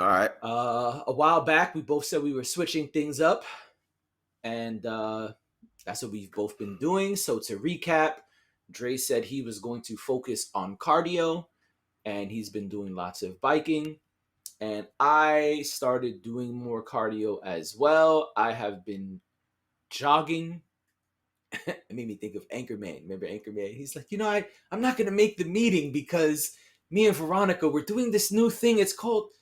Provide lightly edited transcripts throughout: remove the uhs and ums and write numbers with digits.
All right. A while back, we both said we were switching things up, and that's what we've both been doing. So to recap, Dre said he was going to focus on cardio, and he's been doing lots of biking. And I started doing more cardio as well. I have been jogging. It made me think of Anchorman. Remember Anchorman? He's like, I'm not gonna make the meeting because me and Veronica we're doing this new thing. It's called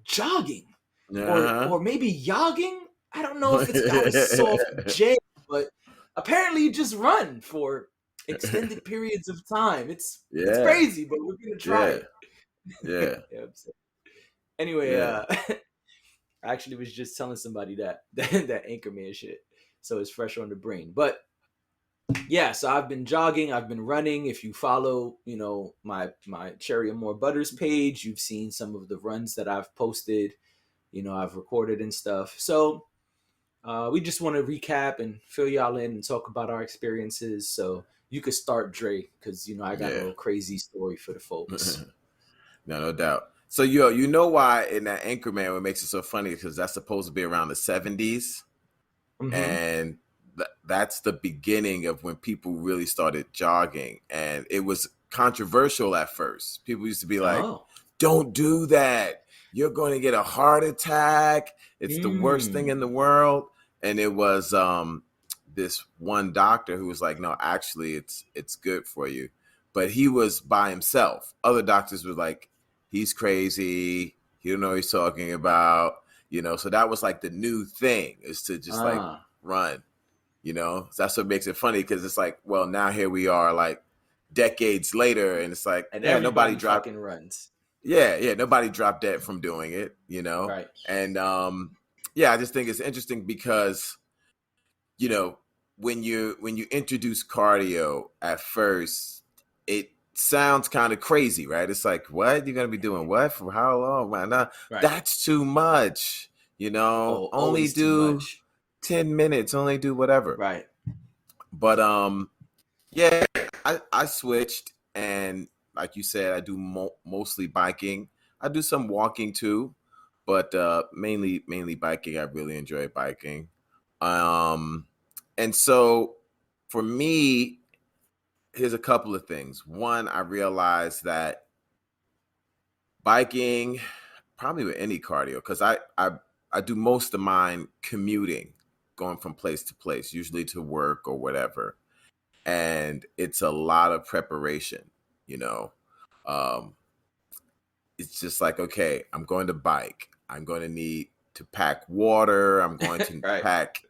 jogging, or Uh-huh. maybe yogging. I don't know if it's got a soft J, but apparently you just run for extended periods of time. It's Yeah. crazy, but we're gonna try Yeah. it. Yeah. Yeah, anyway, Yeah. I actually was just telling somebody that Anchorman shit, so it's fresh on the brain. But yeah, so I've been jogging, I've been running. If you follow, my Cherry and More Butters page, you've seen some of the runs that I've posted. I've recorded and stuff. So we just want to recap and fill y'all in and talk about our experiences. So you could start, Dre, because I got a Yeah. little crazy story for the folks. No doubt. So you know why in that Anchorman what makes it so funny because that's supposed to be around the 70s, Mm-hmm. and that's the beginning of when people really started jogging, and it was controversial at first. People used to be like, Oh. "Don't do that. You're going to get a heart attack. It's the worst thing in the Mm. world." And it was this one doctor who was like, "No, actually, it's good for you." But he was by himself. Other doctors were like, "He's crazy. He don't know what he's talking about." So that was like the new thing is to just like Ah. run. So that's what makes it funny because it's like, well, now here we are, like decades later, and it's like, And yeah, nobody everybody dropped, fucking runs. yeah, nobody dropped dead from doing it. Right. And yeah, I just think it's interesting because you know when you introduce cardio at first, it sounds kind of crazy, right? It's like, what you're gonna be doing? What for how long? Why not? Right. That's too much. Oh, Only always too do much. 10 minutes. Only do whatever. Right. But yeah, I switched, and like you said, I do mostly biking. I do some walking too, but mainly biking. I really enjoy biking. Um, and so for me, here's a couple of things. One, I realized that biking, probably with any cardio, because I do most of mine commuting, going from place to place, usually to work or whatever, and it's a lot of preparation. You know, um, it's just like, okay, I'm going to bike. I'm going to need to pack water. I'm going to Right. pack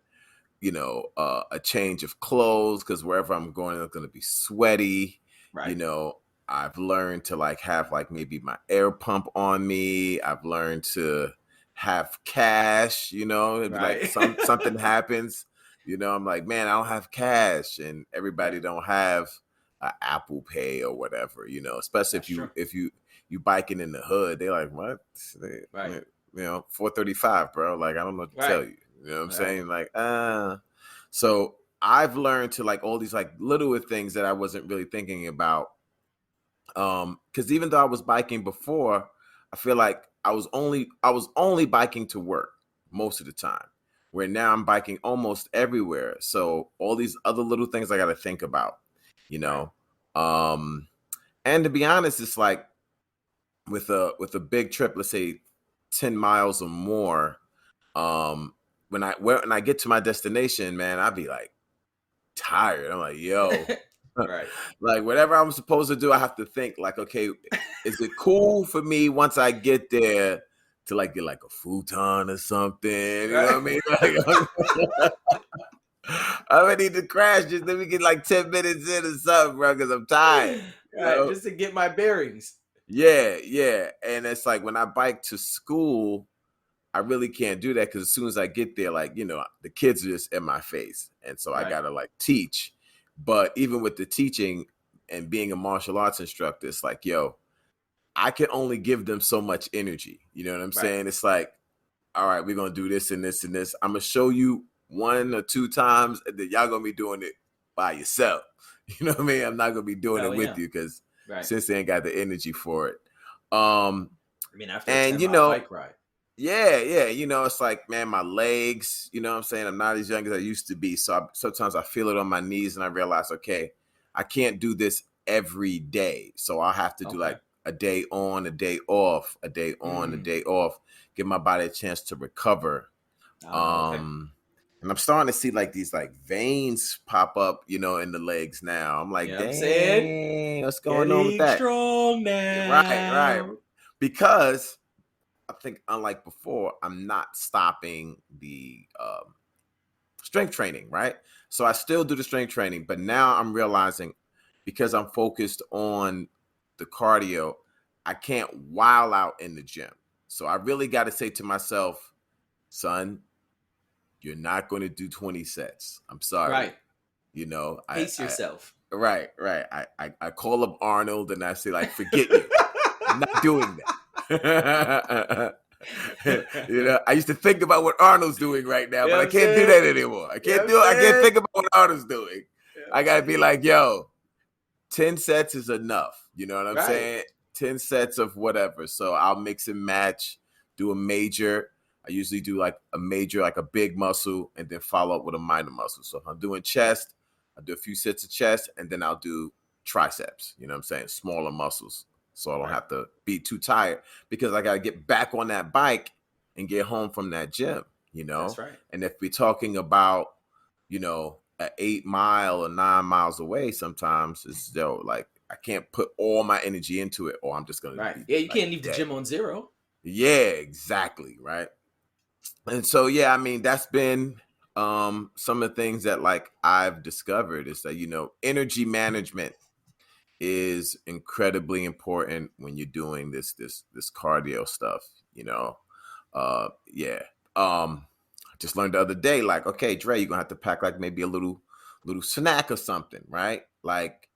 a change of clothes because wherever I'm going, it's going to be sweaty. You Right. know, I've learned to like have like maybe my air pump on me. I've learned to have cash. It'd be like Right. something happens. I'm like, man, I don't have cash, and everybody Right. don't have Apple Pay or whatever. Especially if That's you true. if you you biking in the hood, they're like, what? Right. 435, bro. Like, I don't know what to tell Right. you. You know what I'm Right. saying? Like, so I've learned to like all these like littler things that I wasn't really thinking about. Because even though I was biking before, I feel like I was only biking to work most of the time. Where now I'm biking almost everywhere. So all these other little things I gotta think about, you Right. know. Um, and to be honest, it's like with a big trip, let's say 10 miles or more, when I get to my destination, man, I'd be like tired. I'm like, yo, Right. like whatever I'm supposed to do, I have to think like, okay, is it cool for me once I get there to like get like a futon or something? You know Right. what I mean? Like, I'm gonna need to crash just let me get like 10 minutes in or something, bro, because I'm tired. You Right. know? Just to get my bearings. Yeah, yeah. And it's like when I bike to school, I really can't do that because as soon as I get there, like, the kids are just in my face. And so I Right. gotta like teach. But even with the teaching and being a martial arts instructor, it's like, yo, I can only give them so much energy. You know what I'm Right. saying? It's like, all right, we're gonna do this and this and this. I'm gonna show you one or two times, and then y'all gonna be doing it by yourself. You know what I mean? I'm not gonna be doing Hell it with yeah. you because Right. since they ain't got the energy for it. Um, I mean, after a And 10-mile bike ride. yeah, it's like, man, my legs, what I'm saying? I'm not as young as I used to be. So sometimes I feel it on my knees and I realize, okay, I can't do this every day. So I'll have to do Okay. like a day on, a day off, a day on, a Mm. day off, give my body a chance to recover. Okay. And I'm starting to see like these like veins pop up, in the legs now. I'm You like, know what I'm saying? dang, what's going on with Getting that? strong Right, right. now. Because I think, unlike before, I'm not stopping the strength training, right? So I still do the strength training, but now I'm realizing, because I'm focused on the cardio, I can't while out in the gym. So I really got to say to myself, son, you're not going to do 20 sets. I'm sorry. Right. I, Pace I yourself. right, right. I call up Arnold and I say, like, forget you. I'm not doing that. I used to think about what Arnold's doing right now, You know but what I I'm can't do saying? that anymore. I You know what can't I'm do it. I can't saying? think about what Arnold's doing. You know what I I'm gotta be saying? like, yo, 10 sets is enough. You know what I'm Right. saying? 10 sets of whatever. So I'll mix and match, do a major. I usually do like a major, like a big muscle, and then follow up with a minor muscle. So if I'm doing chest, I'll do a few sets of chest, and then I'll do triceps. You know what I'm saying? Smaller muscles. So I don't Right. have to be too tired, because I got to get back on that bike and get home from that gym. That's right. And if we're talking about, an 8 mile or 9 miles away, sometimes it's like I can't put all my energy into it, or I'm just gonna Right. be Yeah, you like can't leave the dead. gym on zero. Yeah, exactly. Right. And so, yeah, I mean, that's been some of the things that like I've discovered is that, energy management is incredibly important when you're doing this cardio stuff, yeah. I just learned the other day, like, okay, Dre, you're gonna have to pack like maybe a little snack or something, right? Like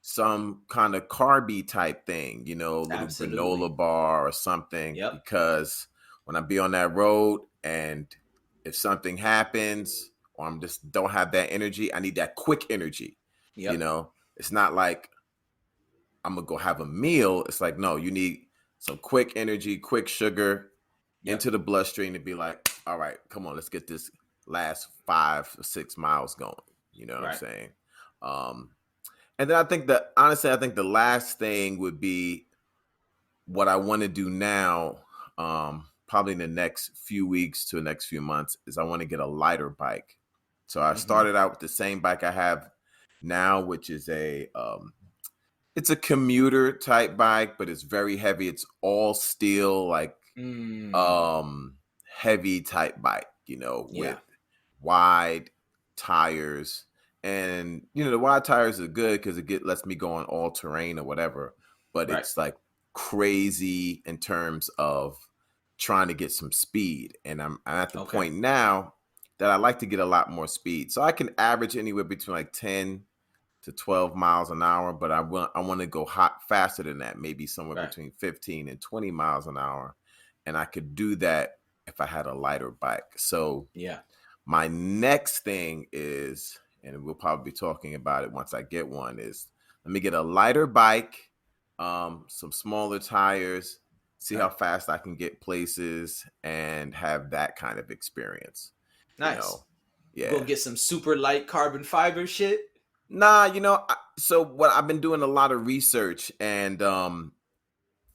some kind of carby type thing, a little Absolutely. granola bar or something, Yep. because when I be on that road and if something happens or I'm just don't have that energy, I need that quick energy. Yep. It's not like I'm gonna go have a meal. It's like, no, you need some quick energy, quick sugar Yep. into the bloodstream to be like, all right, come on, let's get this last 5 or 6 miles going. You know what I'm Right. saying? Um, and then I think the last thing would be what I want to do now, probably in the next few weeks to the next few months, is I want to get a lighter bike. So I Mm-hmm. started out with the same bike I have now, which is it's a commuter type bike, but it's very heavy. It's all steel, like Mm. um heavy type bike, Yeah. with wide tires. And the wide tires are good because lets me go on all terrain or whatever, but Right. it's like crazy in terms of trying to get some speed. And I'm at the Okay. point now that I like to get a lot more speed. So I can average anywhere between like 10 to 12 miles an hour, but I want to go hot faster than that, maybe somewhere Right. between 15 and 20 miles an hour. And I could do that if I had a lighter bike. So Yeah. my next thing is, and we'll probably be talking about it once I get one, is let me get a lighter bike, some smaller tires, see how Right. fast I can get places and have that kind of experience, you Nice. know. You gonna Yeah. get some super light carbon fiber shit? Nah, so what I've been doing a lot of research, and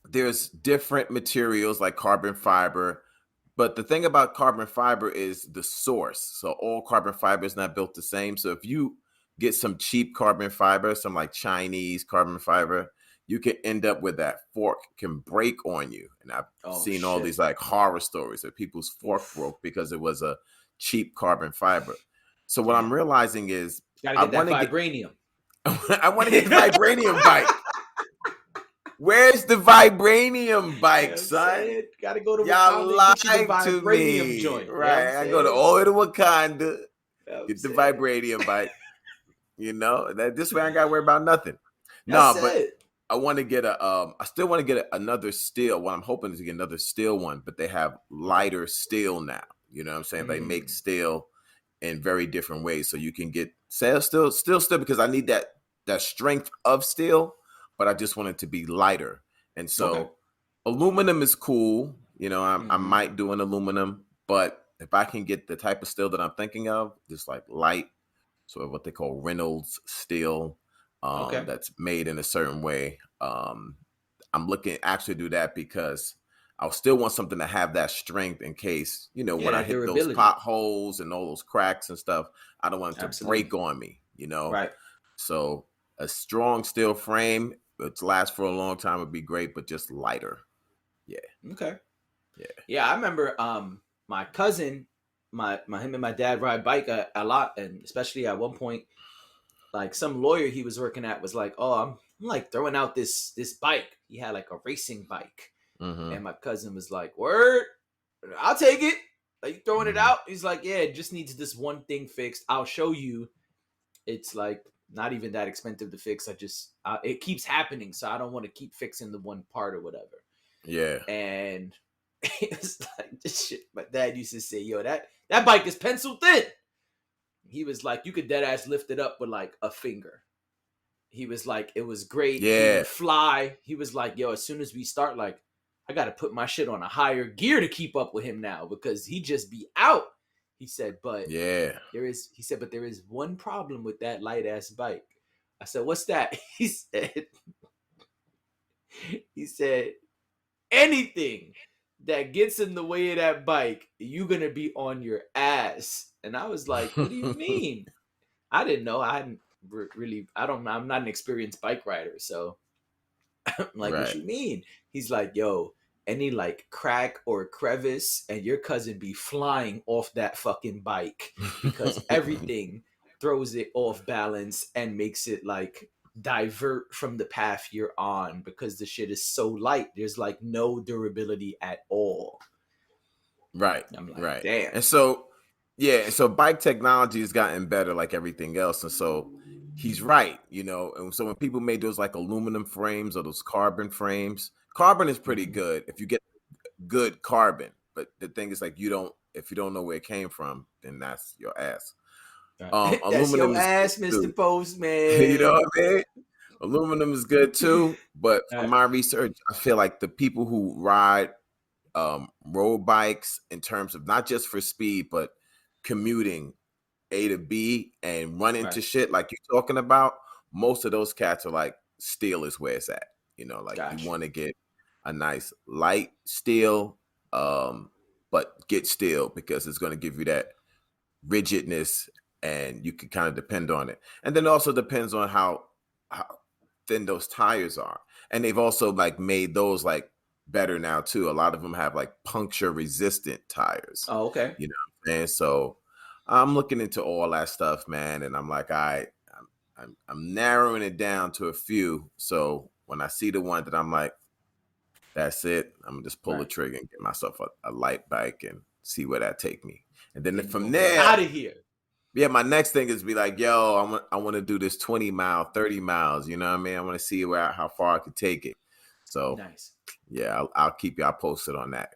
there's different materials like carbon fiber. But the thing about carbon fiber is the source. So all carbon fiber is not built the same. So if you get some cheap carbon fiber, some like Chinese carbon fiber, you can end up with that fork can break on you. And I've Oh seen all shit. these like horror stories that people's fork Oof. broke because it was a cheap carbon fiber. So what I'm Damn. realizing is Gotta I get that want to get vibranium. I want to get the vibranium bike. Where's the vibranium You know bike, what I'm son? saying? Gotta go to Y'all Wakanda and get you the lied to vibranium me. joint. You know what I'm Right. I go to saying? all the way to Wakanda, You know what I'm get the saying? vibranium bike. That this way I ain't gotta worry about nothing. That's No, but it. I want to get I still want to get another steel. What I'm hoping is to get another steel one, but they have Okay. lighter steel now. You know what I'm saying? They make Mm. steel in very different ways. So you can get still because I need that strength of steel, but I just want it to be lighter. And Okay. so Aluminum is cool. You know, I Mm-hmm. might do an aluminum, but if I can get the type of steel that I'm thinking of, just like light, sort of what they call Reynolds steel, Okay. that's made in a certain way. I'm looking actually do that because I still want something to have that strength in case, Yeah, when I that hit those durability. potholes and all those cracks and stuff, I don't want it to break Absolutely. on me. Right. So a strong steel frame, which lasts for a long time would be great, but just lighter. Yeah, Okay. yeah. Yeah, I remember my cousin, my him and my dad ride bike a lot, and especially at one point, like some lawyer he was working at was like, "Oh, I'm like throwing out this bike." He had like a racing bike, Mm-hmm. and my cousin was like, "Word, I'll take it. Are you throwing it Mm-hmm. out?" He's like, "Yeah, it just needs this one thing fixed. I'll show you. It's like not even that expensive to fix. It keeps happening, so I don't want to keep fixing the one part or whatever." Yeah. And it's like this shit. My dad used to say, "Yo, that bike is pencil thin." He was like, "You could dead ass lift it up with like a finger." He was like, "It was great. He Yeah. would fly." He was like, "Yo, as soon as we start, like, I got to put my shit on a higher gear to keep up with him now because he just be out." He said, "But Yeah. but there is one problem with that light ass bike." I said, "What's that?" He said, anything that gets in the way of that bike, you're gonna be on your ass. And I was like, "What do you mean?" I didn't know. I hadn't really. I don't. I'm not an experienced bike rider, so I'm like, "What Right. you mean?" He's like, "Yo, any like crack or crevice, and your cousin be flying off that fucking bike because everything throws it off balance and makes it like divert from the path you're on because the shit is so light. There's like no durability at all." Right, I'm like, right. "Damn." And so, yeah, and so bike technology has gotten better like everything else. And so he's right. And so when people made those like aluminum frames or those carbon frames, carbon is pretty Mm-hmm. good if you get good carbon. But the thing is like if you don't know where it came from, then that's your ass. Right. That's Aluminum your is good ass, Mr. too. You know Postman. what I mean? Aluminum is good too. But All from right. my research, I feel like the people who ride road bikes in terms of not just for speed, but commuting A to B and run into Right. shit like you're talking about. Most of those cats are like steel is where it's at. Like you Got you. want to get a nice light steel, but get steel because it's going to give you that rigidness and you can kind of depend on it. And then it also depends on how thin those tires are. And they've also like made those like better now too. A lot of them have like puncture resistant tires. Oh, okay. You know what I'm saying? So I'm looking into all that stuff, man, and I'm like, I'm narrowing it down to a few. So when I see the one that I'm like, that's it, I'm gonna just pull the Right. trigger and get myself a light bike and see where that take me. And then And you're from gonna be there, out of here. yeah, my next thing is be like, yo, I want to do this 20 mile, 30 miles. You know what I mean? I want to see how far I could take it. So Nice. yeah, I'll keep y'all posted on that.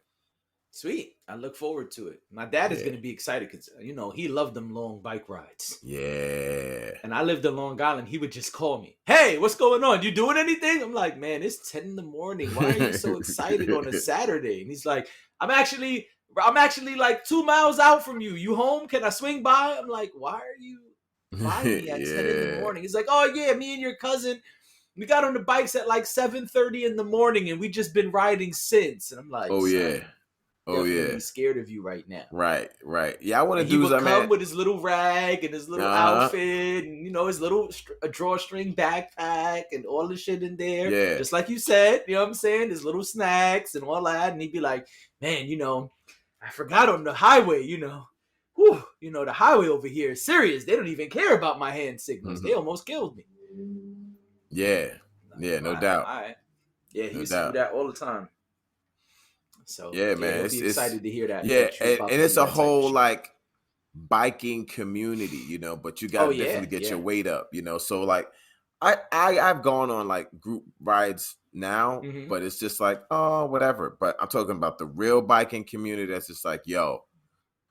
Sweet. I look forward to it. My dad is Yeah, gonna be excited because he loved them long bike rides. yeah. And I lived in Long Island. He would just call me, "Hey, what's going on? You doing anything?" I'm like, "Man, it's 10 in the morning. Why are you so excited on a Saturday?" And he's like, I'm actually like 2 miles out from you. You home? Can I swing by?" I'm like, "Why are you by me at 10 in the Yeah. morning?" He's like, "Oh yeah, me and your cousin, we got on the bikes at like 7:30 in the morning and we just been riding since." And I'm like, Oh yeah. "Son, Oh definitely yeah. scared of you right now." Right. Right. Yeah. I want And to he do is would I mean. come with his little rag and his Uh little huh. outfit and his little a drawstring backpack and all the shit in there, Yeah. just like you said. You know what I'm saying? His little snacks and all that, and he'd be like, "Man, I forgot on the highway. Whew, the highway over here is serious. They don't even care about my hand signals. They Hmm. almost killed me." Yeah. Like, Yeah. No wow, doubt. all right. Yeah, he No used to do doubt. that all the time. So Yeah, yeah, man. he'll be It's excited to hear that yeah, that you're and, about and to it's do a that type of whole shit. like biking community. But you got Oh to definitely yeah, get your yeah. weight up. So like I've gone on like group rides now, Mm-hmm. but it's just like, oh, whatever. But I'm talking about the real biking community that's just like, yo,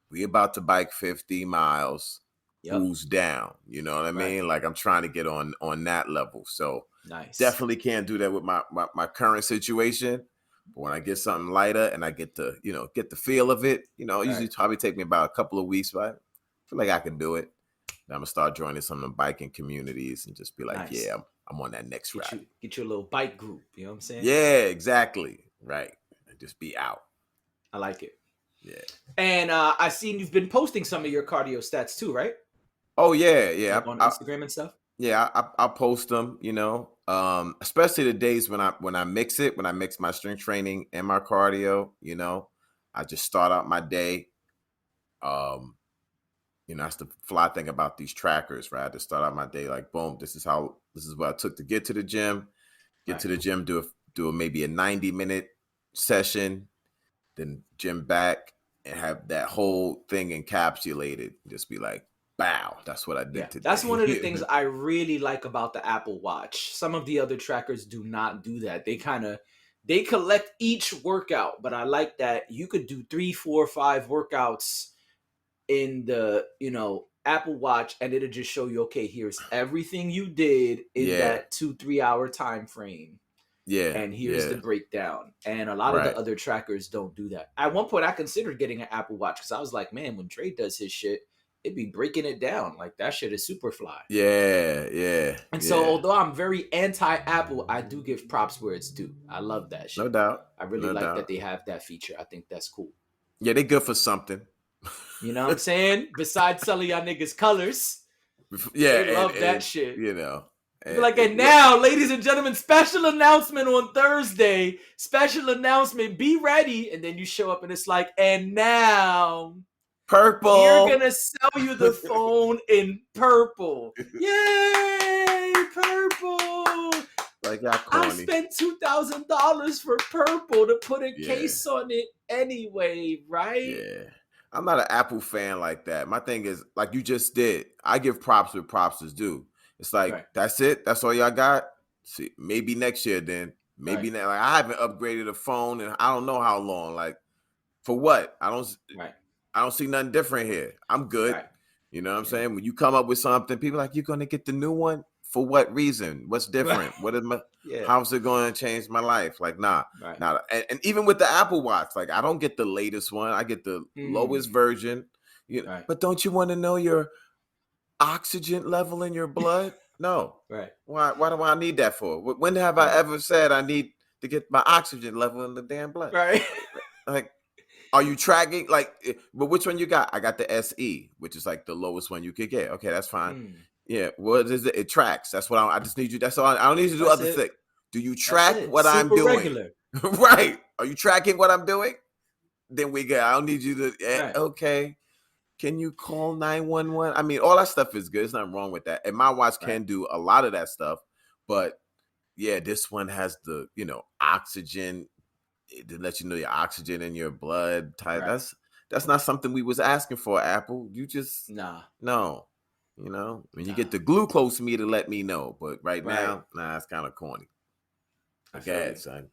we about to bike 50 miles. Yep. Who's down? You know what I Right. mean? Like I'm trying to get on that level. So Nice. definitely can't do that with my current situation. But when I get something lighter and I get to, get the feel of it, usually Right. probably take me about a couple of weeks, but I feel like I can do it. Then I'm gonna start joining some of the biking communities and just be like, Nice. yeah, I'm on that next Get ride. you a little bike group. You know what I'm saying? Yeah, exactly. Right. And just be out. I like it. Yeah. And I've seen you've been posting some of your cardio stats too, right? Oh yeah, yeah. Like on Instagram and stuff. Yeah, I'll post them, especially the days when I mix it, when I mix my strength training and my cardio, I just start out my day. Um, that's the fly thing about these trackers, right? I just start out my day like, boom, this is what I took to get to the gym. Get Right. to the gym, do maybe a 90-minute session, then gym back, and have that whole thing encapsulated. Just be like, bow, that's what I Yeah, did that's one of the today. things I really like about the Apple Watch. Some of the other trackers do not do that. They collect each workout, but I like that you could do 3, 4, 5 workouts in the Apple Watch, and it'll just show you, okay, here's everything you did in Yeah, that 2-3 hour time frame, yeah, and here's the yeah. breakdown. And a lot of the Right. other trackers don't do that. At one point I considered getting an Apple Watch because I was like, man, when Dre does his shit, it'd be breaking it down. Like, that shit is super fly. Yeah, yeah, And so yeah. although I'm very anti-Apple, I do give props where it's due. I love that No shit. doubt. I really No like that doubt. they have that feature. I think that's cool. Yeah, they good for something. You know what I'm saying? Besides selling y'all niggas colors, Yeah, they and love that shit. They be and, like, and now, ladies and gentlemen, special announcement on Thursday. Special announcement. Be ready. And then you show up and it's like, and now we're purple. gonna sell you the phone in purple. Yay, purple! Like y'all I corny. spent $2,000 for purple to put a Yeah, case on it anyway, right? yeah. I'm not an Apple fan like that. My thing is, like you just did, I give props where props is due. It's like, Right, that's it? That's all y'all got? See, maybe next year then. right, Maybe now. Like, I haven't upgraded a phone and I don't know how long. Like, for what? right, I don't see nothing different here. I'm good. right. You know what I'm Yeah. saying? When you come up with something, people are like, you're gonna get the new one? For what reason? What's different? Yeah. How's it gonna change my life? Like, nah, Right. nah. And even with the Apple Watch, like I don't get the latest one. I get the lowest Mm. version. Right. But don't you want to know your oxygen level in your blood? No. Right. Why do I need that for? When have I Right. ever said I need to get my oxygen level in the damn blood? Right. Like, are you tracking? Like, but which one you got? I got the SE, which is like the lowest one you could get. Okay, that's fine. Mm. Yeah, what is it? It tracks. That's what I just need you. That's all. I don't need you to do That's other it. things. Do you That's track it. what I'm Super doing? regular. Right. Are you tracking what I'm doing? Then we get. I don't need you to. Right. Okay. Can you call 911? I mean, all that stuff is good. There's nothing wrong with that. And my watch Right. can do a lot of that stuff. But yeah, this one has the, oxygen to let you know your oxygen in your blood type. Right. That's not something we was asking for, Apple. You just Nah. no. When you get Nah. the glucose meter, let me know. But right Right. now, nah, it's kind of corny. I Go feel ahead, you. son.